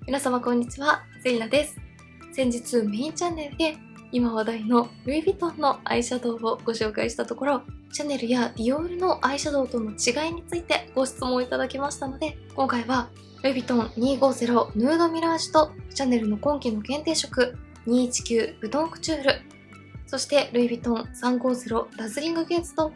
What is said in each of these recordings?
皆様こんにちは、セリナです。先日メインチャンネルで今話題のルイ・ヴィトンのアイシャドウをご紹介したところ、シャネルやディオールのアイシャドウとの違いについてご質問いただきましたので、今回はルイ・ヴィトン250ヌードミラージュとシャネルの今季の限定色219ブトンクチュール、そしてルイ・ヴィトン350ダズリングゲーツと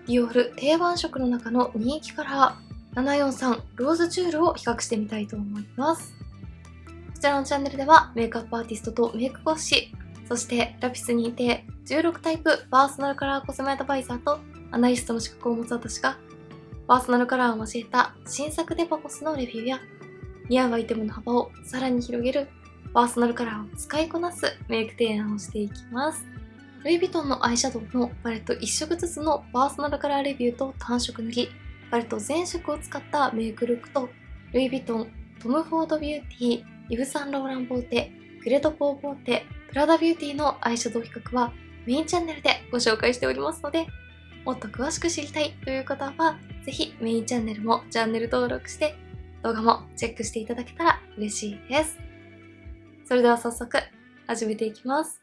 ディオール定番色の中の人気カラー743ローズチュールを比較してみたいと思います。こちらのチャンネルではメイクアップアーティストとメイク講師、そしてラピス認定16タイプパーソナルカラーコスメアドバイザーとアナリストの資格を持つ私がパーソナルカラーを交えた新作デパコスのレビューや似合うアイテムの幅をさらに広げるパーソナルカラーを使いこなすメイク提案をしていきます。ルイ・ヴィトンのアイシャドウのパレット1色ずつのパーソナルカラーレビューと単色塗り、パレット全色を使ったメイクルックとルイ・ヴィトン、トム・フォード・ビューティー、イヴ・サンローラン・ボーテ、クレド・ポー・ボーテ、プラダ・ビューティーのアイシャドウ比較はメインチャンネルでご紹介しておりますので、もっと詳しく知りたいという方は、ぜひメインチャンネルもチャンネル登録して動画もチェックしていただけたら嬉しいです。それでは早速始めていきます。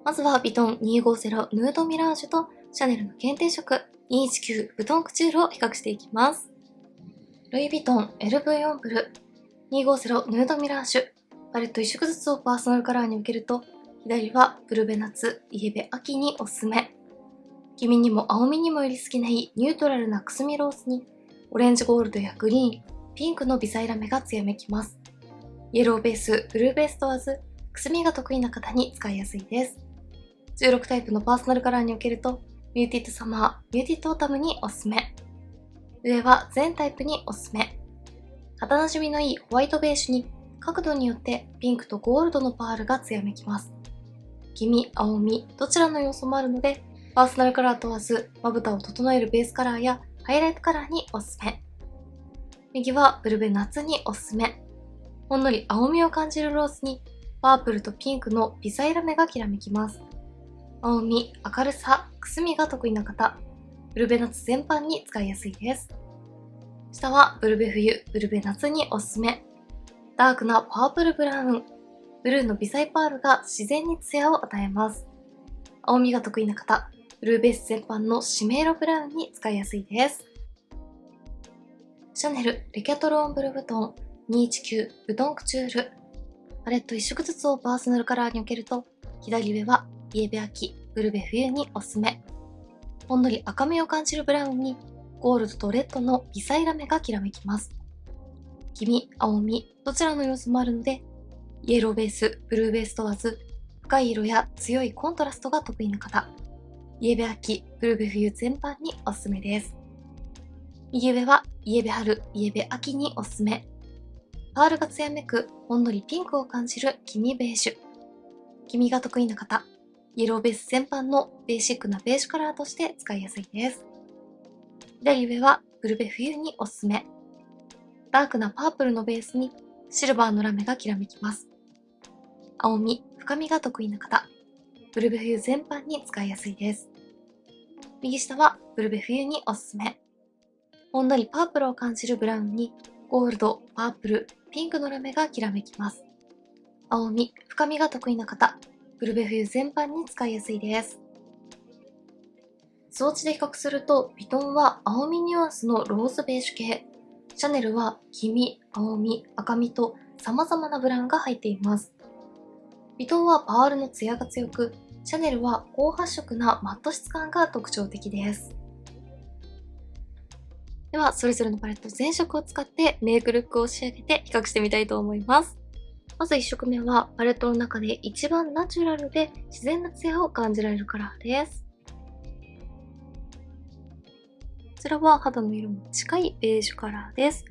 まずはヴィトン250ヌードミラージュとシャネルの限定色219ブトンクチュールを比較していきます。ルイ・ヴィトン LV4 ブル250ヌードミラージュ、パレット1色ずつをパーソナルカラーに分けると、左はブルベ夏、イエベ秋におすすめ。黄身にも青みにもより好きないニュートラルなくすみロースに、オレンジゴールドやグリーン、ピンクの微細ラメが艶めきます。イエローベース、ブルーベース問わず、くすみが得意な方に使いやすいです。16タイプのパーソナルカラーに分けると、ミューティッドサマー、ミューティッドオータムにおすすめ。上は全タイプにおすすめ。肌なじみのいいホワイトベージュに角度によってピンクとゴールドのパールが艶めきます。黄身、青み、どちらの要素もあるので、パーソナルカラー問わず、まぶたを整えるベースカラーやハイライトカラーにおすすめ。右はブルベ夏におすすめ。ほんのり青みを感じるロースに、パープルとピンクの微細ラメがきらめきます。青み、明るさ、くすみが得意な方、ブルベ夏全般に使いやすいです。下はブルベ冬、ブルベ夏におすすめ。ダークなパープルブラウン、ブルーの微細パールが自然にツヤを与えます。青みが得意な方、ブルーベース全般のシメイロブラウンに使いやすいです。シャネルレキャトロンブルヴトン219ブトンクチュール、パレット1色ずつをパーソナルカラーに分けると、左上はイエベ秋、ブルベ冬におすすめ。ほんのり赤みを感じるブラウンに、ゴールドとレッドの微細ラメがきらめきます。黄身、青み、どちらの要素もあるので、イエローベース、ブルーベース問わず、深い色や強いコントラストが得意な方、イエベ秋、ブルベ冬全般におすすめです。右上はイエベ春、イエベ秋におすすめ。パールが艶めく、ほんのりピンクを感じる黄身ベージュ。黄身が得意な方、イエローベース全般のベーシックなベージュカラーとして使いやすいです。左上はブルベ冬におすすめ。ダークなパープルのベースにシルバーのラメがきらめきます。青み、深みが得意な方、ブルベ冬全般に使いやすいです。右下はブルベ冬におすすめ。ほんのりパープルを感じるブラウンにゴールド、パープル、ピンクのラメがきらめきます。青み、深みが得意な方、ブルベ冬全般に使いやすいです。装置で比較すると、ヴィトンは青みニュアンスのローズベージュ系、シャネルは黄身、青み、赤みと様々なブラウンが入っています。ヴィトンはパールのツヤが強く、シャネルは高発色なマット質感が特徴的です。では、それぞれのパレット全色を使ってメイクルックを仕上げて比較してみたいと思います。まず1色目はパレットの中で一番ナチュラルで自然なツヤを感じられるカラーです。こちらは肌の色も近いベージュカラーです。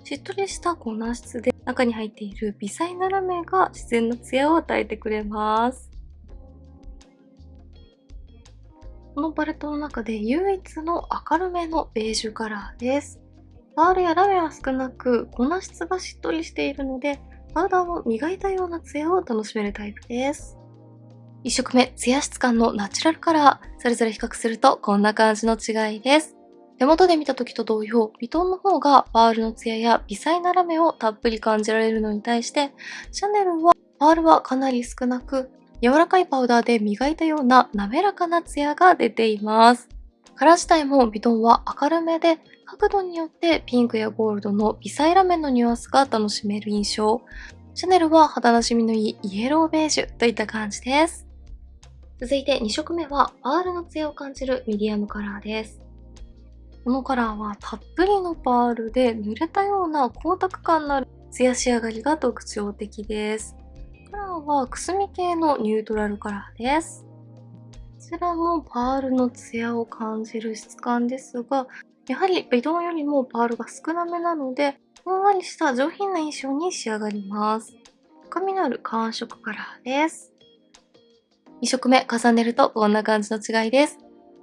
しっとりした粉質で中に入っている微細なラメが自然なツヤを与えてくれます。このパレットの中で唯一の明るめのベージュカラーです。パールやラメは少なく、粉質がしっとりしているので、パウダーを磨いたようなツヤを楽しめるタイプです。1色目、ツヤ質感のナチュラルカラー。それぞれ比較するとこんな感じの違いです。手元で見た時と同様、ヴィトンの方がパールのツヤや微細なラメをたっぷり感じられるのに対して、シャネルはパールはかなり少なく、柔らかいパウダーで磨いたような滑らかなツヤが出ています。カラー自体もヴィトンは明るめで、角度によってピンクやゴールドの微細ラメのニュアンスが楽しめる印象。シャネルは肌なじみのいいイエローベージュといった感じです。続いて2色目はパールのツヤを感じるミディアムカラーです。このカラーはたっぷりのパールで濡れたような光沢感のあるツヤ仕上がりが特徴的です。カラーはくすみ系のニュートラルカラーです。こちらもパールのツヤを感じる質感ですが、やはりヴィトンよりもパールが少なめなので、ふんわりした上品な印象に仕上がります。深みのある寒色カラーです。2色目重ねるとこんな感じの違いです。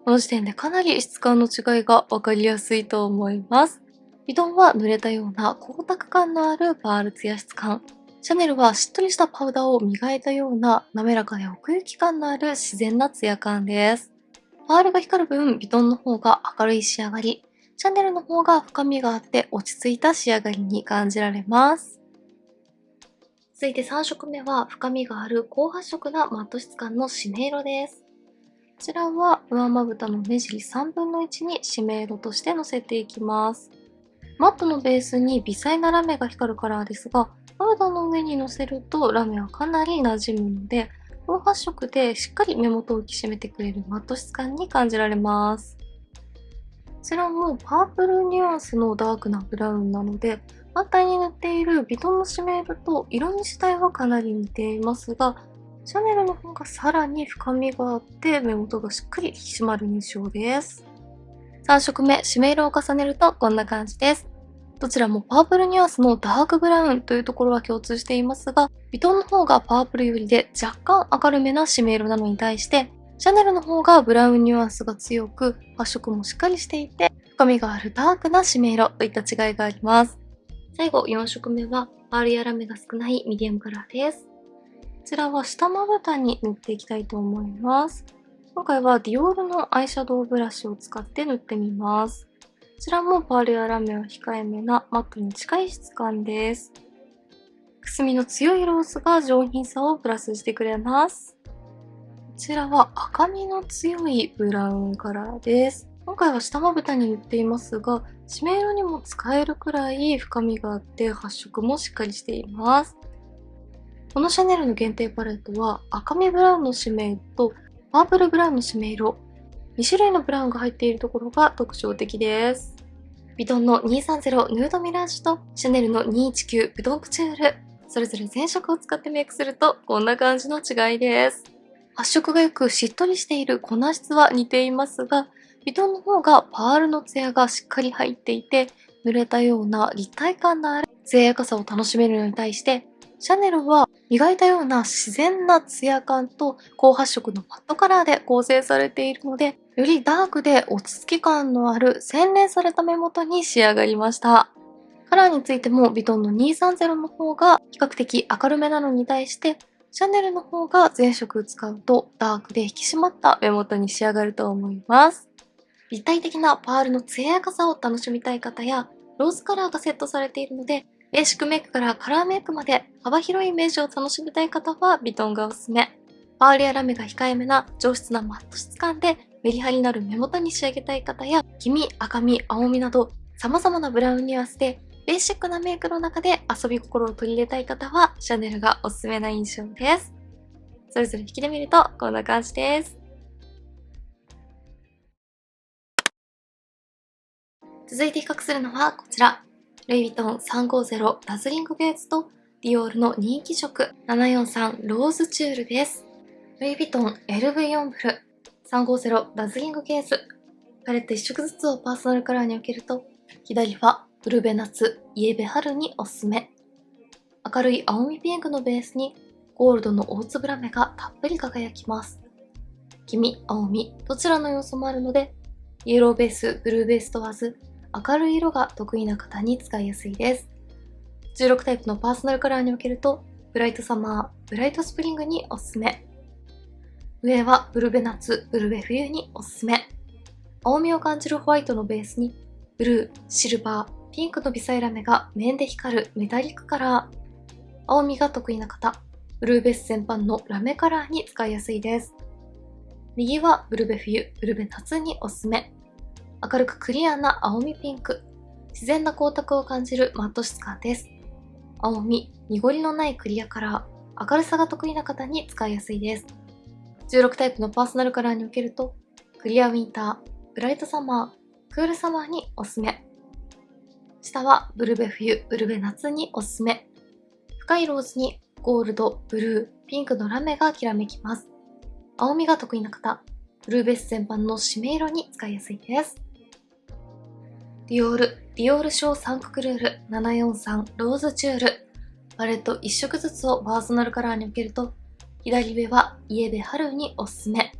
この時点でかなり質感の違いがわかりやすいと思います。ヴィトンは濡れたような光沢感のあるパールツヤ質感。シャネルはしっとりしたパウダーを磨いたような滑らかで奥行き感のある自然なツヤ感です。パールが光る分、ヴィトンの方が明るい仕上がり、シャネルの方が深みがあって落ち着いた仕上がりに感じられます。続いて3色目は深みがある高発色なマット質感の締め色です。こちらは上まぶたの目尻3分の1に締め色としてのせていきます。マットのベースに微細なラメが光るカラーですが、パウダーの上にのせるとラメはかなり馴染むので、高発色でしっかり目元を引き締めてくれるマット質感に感じられます。こちらもパープルニュアンスのダークなブラウンなので、反対に塗っているヴィトンの締め色と色味自体はかなり似ていますが、シャネルの方がさらに深みがあって目元がしっかり引き締まる印象です。3色目、締め色を重ねるとこんな感じです。どちらもパープルニュアンスのダークブラウンというところは共通していますが、ヴィトンの方がパープル寄りで若干明るめな締め色なのに対して、シャネルの方がブラウンニュアンスが強く、発色もしっかりしていて、深みがあるダークな締め色といった違いがあります。最後4色目はパールやラメが少ないミディアムカラーです。こちらは下まぶたに塗っていきたいと思います。今回はディオールのアイシャドウブラシを使って塗ってみます。こちらもパールやラメは控えめなマットに近い質感です。くすみの強いロースが上品さをプラスしてくれます。こちらは赤みの強いブラウンカラーです。今回は下まぶたに塗っていますが、締め色にも使えるくらい深みがあって発色もしっかりしています。このシャネルの限定パレットは赤みブラウンの締め色とパープルブラウンの締め色、2種類のブラウンが入っているところが特徴的です。ヴィトンの230ヌードミラージュとシャネルの219ブドンクチュール、それぞれ全色を使ってメイクするとこんな感じの違いです。発色が良くしっとりしている粉質は似ていますが、ヴィトンの方がパールのツヤがしっかり入っていて、濡れたような立体感のある艶やかさを楽しめるのに対して、シャネルは磨いたような自然なツヤ感と高発色のマットカラーで構成されているので、よりダークで落ち着き感のある洗練された目元に仕上がりました。カラーについてもヴィトンの230の方が比較的明るめなのに対して、シャネルの方が全色使うとダークで引き締まった目元に仕上がると思います。立体的なパールの艶やかさを楽しみたい方や、ローズカラーがセットされているので、ベーシックメイクからカラーメイクまで幅広いイメージを楽しみたい方はヴィトンがおすすめ。パールやラメが控えめな上質なマット質感でメリハリのある目元に仕上げたい方や、黄み、赤み、青みなど様々なブラウンニュアンスでベーシックなメイクの中で遊び心を取り入れたい方はシャネルがおすすめな印象です。それぞれ引きで見るとこんな感じです。続いて比較するのはこちら。ルイ・ヴィトン350ダズリングベースとディオールの人気色743ローズチュールです。ルイ・ヴィトン LV4 ブル350ダズリングケース。パレット1色ずつをパーソナルカラーに分けると、左はブルベ夏、イエベ春におすすめ。明るい青みピンクのベースにゴールドの大粒ラメがたっぷり輝きます。黄み、青み、どちらの要素もあるので、イエローベース、ブルーベース問わず、明るい色が得意な方に使いやすいです。16タイプのパーソナルカラーに分けると、ブライトサマー、ブライトスプリングにおすすめ。上はブルベ夏、ブルベ冬におすすめ。青みを感じるホワイトのベースに、ブルー、シルバー、ピンクの微細ラメが面で光るメタリックカラー。青みが得意な方、ブルーベース全般のラメカラーに使いやすいです。右はブルベ冬、ブルベ夏におすすめ。明るくクリアな青みピンク。自然な光沢を感じるマット質感です。青み、濁りのないクリアカラー、明るさが得意な方に使いやすいです。16タイプのパーソナルカラーにおけると、クリアウィンター、ブライトサマー、クールサマーにおすすめ。下はブルベ冬、ブルベ夏におすすめ。深いローズにゴールド、ブルー、ピンクのラメがきらめきます。青みが得意な方、ブルーベース全般の締め色に使いやすいです。ディオールショーサンククルール743ローズチュール。パレット1色ずつをパーソナルカラーに受けると、左上はイエベ春におすすめ。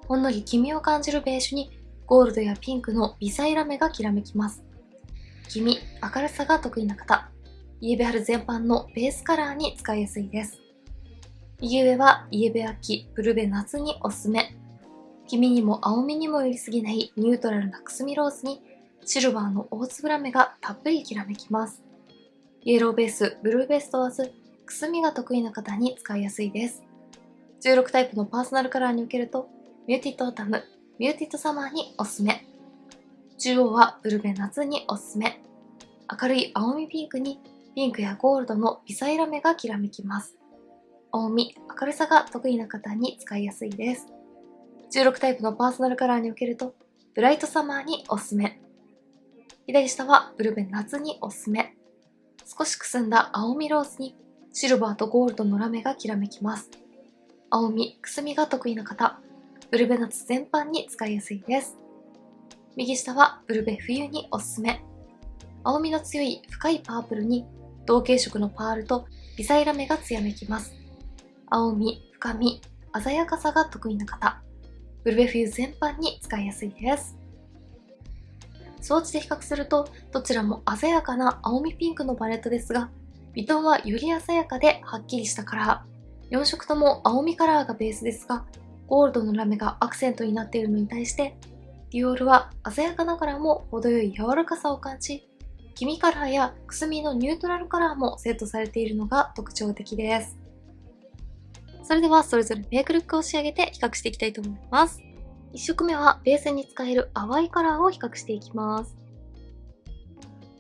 ほんのり黄身を感じるベージュにゴールドやピンクの微細ラメがきらめきます。黄身、明るさが得意な方、イエベ春全般のベースカラーに使いやすいです。右上はイエベ秋、ブルベ夏におすすめ。黄身にも青みにも寄りすぎないニュートラルなくすみローズにシルバーの大粒ラメがたっぷりきらめきます。イエローベース、ブルーベース問わず、くすみが得意な方に使いやすいです。16タイプのパーソナルカラーにおけると、ミューティッドオータム、ミューティッドサマーにおすすめ。中央はブルベ夏におすすめ。明るい青みピンクにピンクやゴールドの微細ラメがきらめきます。青み、明るさが得意な方に使いやすいです。16タイプのパーソナルカラーにおけると、ブライトサマーにおすすめ。左下はブルベ夏におすすめ。少しくすんだ青みローズにシルバーとゴールドのラメがきらめきます。青み、くすみが得意な方、ブルベ夏全般に使いやすいです。右下はブルベ冬におすすめ。青みの強い深いパープルに同系色のパールと微細ラメが艶めきます。青み、深み、鮮やかさが得意な方、ブルベ冬全般に使いやすいです。装置で比較するとどちらも鮮やかな青みピンクのパレットですが、ヴィトンはより鮮やかではっきりしたカラー。4色とも青みカラーがベースですが、ゴールドのラメがアクセントになっているのに対して、ディオールは鮮やかながらも程よい柔らかさを感じ、黄身カラーやくすみのニュートラルカラーもセットされているのが特徴的です。それではそれぞれメイクルックを仕上げて比較していきたいと思います。1色目はベースに使える淡いカラーを比較していきます。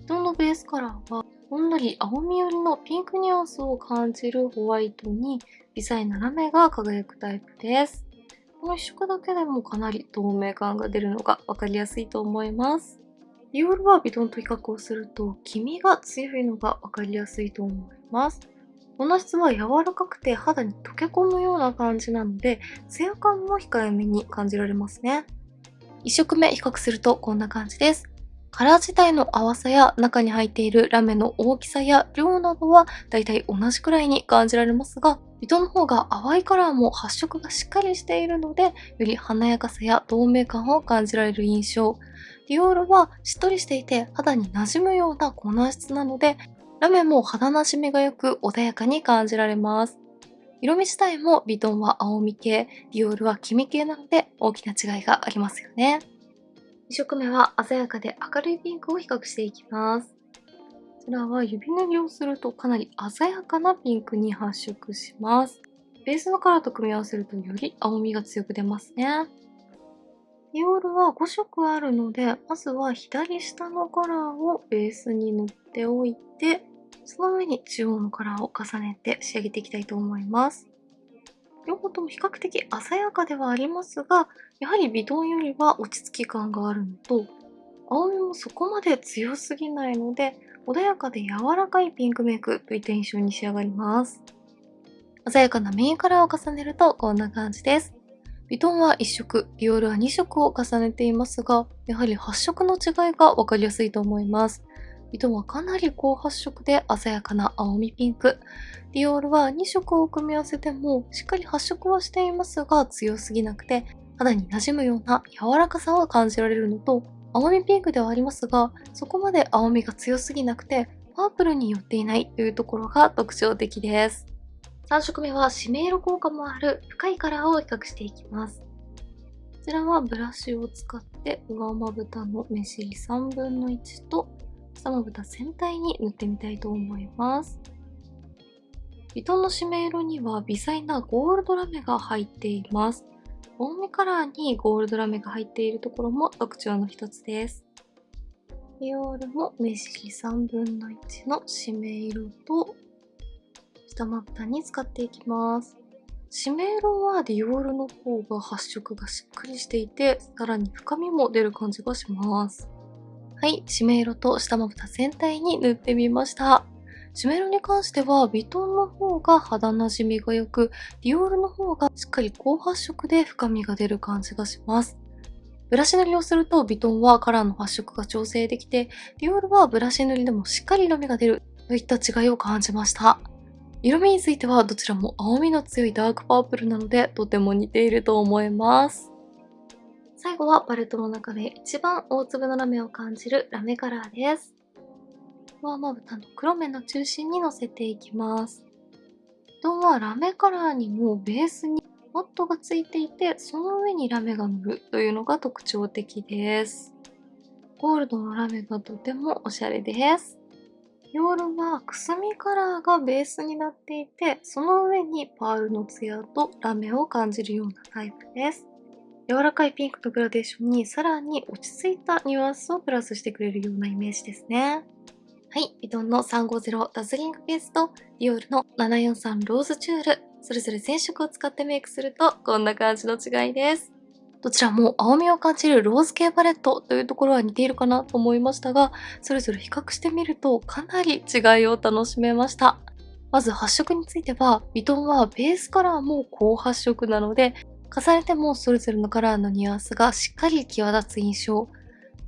ヴィトンのベースカラーはほんのり青み寄りのピンクニュアンスを感じるホワイトに微細なラメが輝くタイプです。この1色だけでもかなり透明感が出るのが分かりやすいと思います。ディオールはヴィトンと比較をすると黄身が強いのが分かりやすいと思います。粉質は柔らかくて肌に溶け込むような感じなので、ツヤ感も控えめに感じられますね。1色目比較するとこんな感じです。カラー自体の淡さや中に入っているラメの大きさや量などはだいたい同じくらいに感じられますが、ヴィトンの方が淡いカラーも発色がしっかりしているので、より華やかさや透明感を感じられる印象。ディオールはしっとりしていて肌に馴染むような粉質なので、ラメも肌なじみが良く穏やかに感じられます。色味自体もヴィトンは青み系、ディオールは黄身系なので大きな違いがありますよね。2色目は鮮やかで明るいピンクを比較していきます。こちらは指塗りをするとかなり鮮やかなピンクに発色します。ベースのカラーと組み合わせるとより青みが強く出ますね。ディオールは5色あるので、まずは左下のカラーをベースに塗っておいて、その上に中央のカラーを重ねて仕上げていきたいと思います。両方とも比較的鮮やかではありますが、やはりヴィトンよりは落ち着き感があるのと、青みもそこまで強すぎないので、穏やかで柔らかいピンクメイクといった印象に仕上がります。鮮やかなメインカラーを重ねるとこんな感じです。ヴィトンは1色、ディオールは2色を重ねていますが、やはり発色の違いが分かりやすいと思います。ヴィトンはかなり高発色で鮮やかな青みピンク。ディオールは2色を組み合わせてもしっかり発色はしていますが強すぎなくて、肌に馴染むような柔らかさを感じられるのと、青みピンクではありますが、そこまで青みが強すぎなくて、パープルに寄っていないというところが特徴的です。3色目は締め色効果もある深いカラーを比較していきます。ちらはブラシを使って上まぶたの目尻3分の1と下まぶた全体に塗ってみたいと思います。ヴィトンの締め色には微細なゴールドラメが入っています。青みカラーにゴールドラメが入っているところも特徴の一つです。ディオールも目尻3分の1の締め色と下まぶたに使っていきます。締め色はディオールの方が発色がしっかりしていて、さらに深みも出る感じがします。はい、締め色と下まぶた全体に塗ってみました。締め色に関しては、ヴィトンの方が肌なじみが良く、ディオールの方がしっかり高発色で深みが出る感じがします。ブラシ塗りをすると、ヴィトンはカラーの発色が調整できて、ディオールはブラシ塗りでもしっかり色味が出るといった違いを感じました。色味についてはどちらも青みの強いダークパープルなので、とても似ていると思います。最後はパレットの中で一番大粒のラメを感じるラメカラーです。上まぶたの黒目の中心にのせていきます。ヴィトンはラメカラーにもベースにマットがついていて、その上にラメが乗るというのが特徴的です。ゴールドのラメがとてもおしゃれです。ディオールはくすみカラーがベースになっていて、その上にパールのツヤとラメを感じるようなタイプです。柔らかいピンクのグラデーションにさらに落ち着いたニュアンスをプラスしてくれるようなイメージですね。はい、ヴィトンの350ダズリングベースとディオールの743ローズチュール、それぞれ全色を使ってメイクするとこんな感じの違いです。どちらも青みを感じるローズ系パレットというところは似ているかなと思いましたが、それぞれ比較してみるとかなり違いを楽しめました。まず発色については、ヴィトンはベースカラーも高発色なので、重ねてもそれぞれのカラーのニュアンスがしっかり際立つ印象。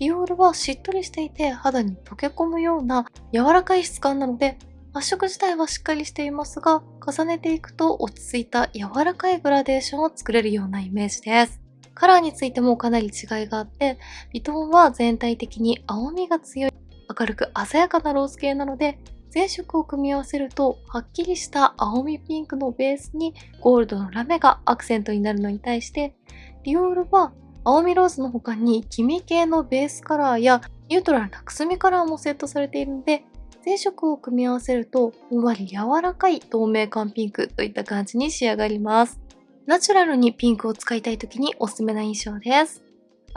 ディオールはしっとりしていて肌に溶け込むような柔らかい質感なので、発色自体はしっかりしていますが、重ねていくと落ち着いた柔らかいグラデーションを作れるようなイメージです。カラーについてもかなり違いがあって、ヴィトンは全体的に青みが強い、明るく鮮やかなローズ系なので、全色を組み合わせると、はっきりした青みピンクのベースにゴールドのラメがアクセントになるのに対して、ディオールは青みローズの他に黄身系のベースカラーやニュートラルなくすみカラーもセットされているので、全色を組み合わせると、ふんわり柔らかい透明感ピンクといった感じに仕上がります。ナチュラルにピンクを使いたい時におすすめな印象です。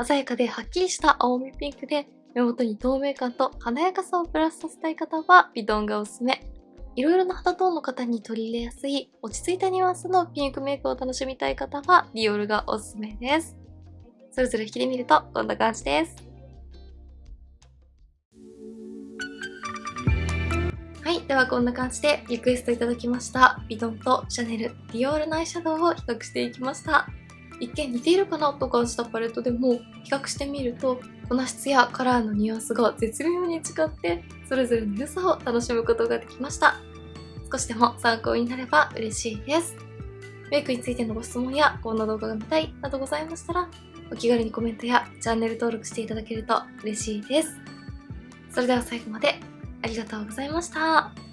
鮮やかではっきりした青みピンクで目元に透明感と華やかさをプラスさせたい方はヴィトンがおすすめ。いろいろな肌トーンの方に取り入れやすい落ち着いたニュアンスのピンクメイクを楽しみたい方はディオールがおすすめです。それぞれ引きで見るとこんな感じです。はい、ではこんな感じでリクエストいただきましたヴィトンとシャネル、ディオールのアイシャドウを比較していきました。一見似ているかなと感じたパレットでも比較してみると粉質やカラーのニュアンスが絶妙に違ってそれぞれの良さを楽しむことができました。少しでも参考になれば嬉しいです。メイクについてのご質問やこんな動画が見たいなどございましたらお気軽にコメントやチャンネル登録していただけると嬉しいです。それでは最後までありがとうございました。